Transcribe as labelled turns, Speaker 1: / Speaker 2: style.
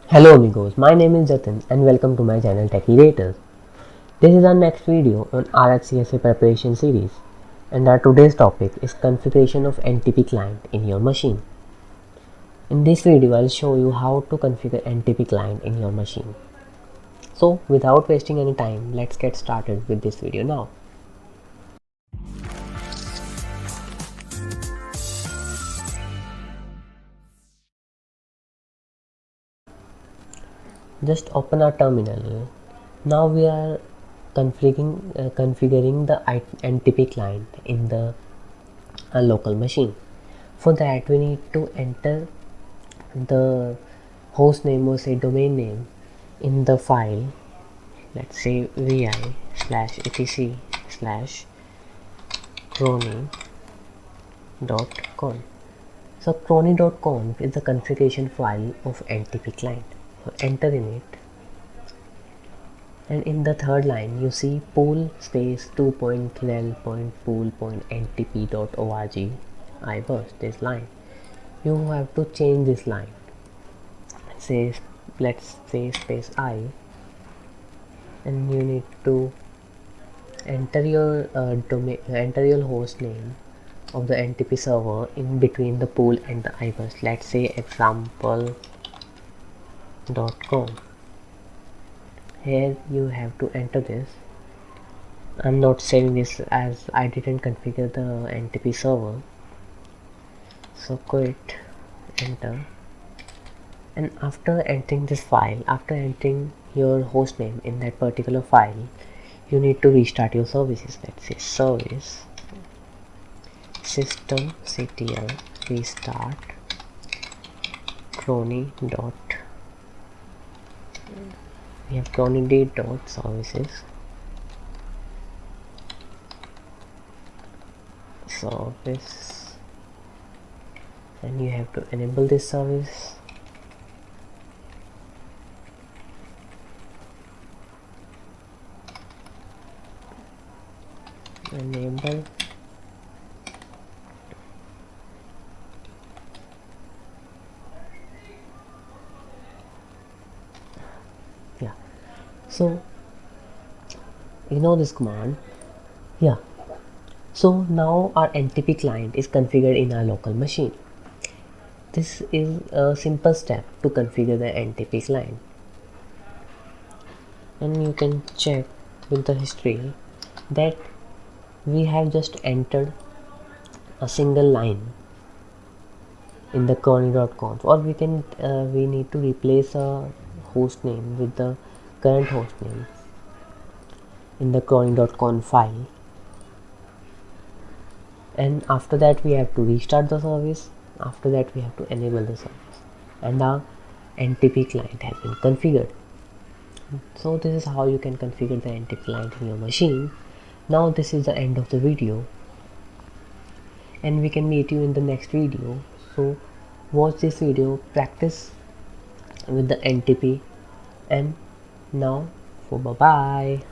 Speaker 1: Hello amigos, my name is Jatin and welcome to my channel TECHYRATORS. This is our next video on RHCSA preparation series, and our today's topic is configuration of NTP client in your machine. In this video I'll show you how to configure NTP client in your machine. So without wasting any time, let's get started with this video now. Just open our terminal. Now we are configuring the NTP client in the local machine. For that we need to enter the host name or say domain name in the file. Let's say vi/etc/crony.conf. So crony.conf is the configuration file of NTP client. So enter in it, and in the third line you see pool space 2.rel.pool.ntp.org ibus. This line you have to change this line. Let's say space I, and you need to enter your enter your host name of the NTP server in between the pool and the ibus. Let's say example.com. Here you have to enter this. I'm not saving this as I didn't configure the NTP server. So quit, enter, and after entering this file, after entering your host name in that particular file, you need to restart your services. Let's say service systemctl restart crony dot, we have crony dot services service, and you have to enable this service. Enable, yeah. So ignore this command. Yeah. So now our NTP client is configured in our local machine. This is a simple step to configure the NTP client, and you can check with the history that we have just entered a single line in the crony.conf, or we need to replace a host name with the current host name in the crony.conf file, and after that we have to restart the service. After that we have to enable the service, and our NTP client has been configured. So this is how you can configure the NTP client in your machine. Now this is the end of the video, and we can meet you in the next video. So watch this video, practice with the NTP, and now for bye bye.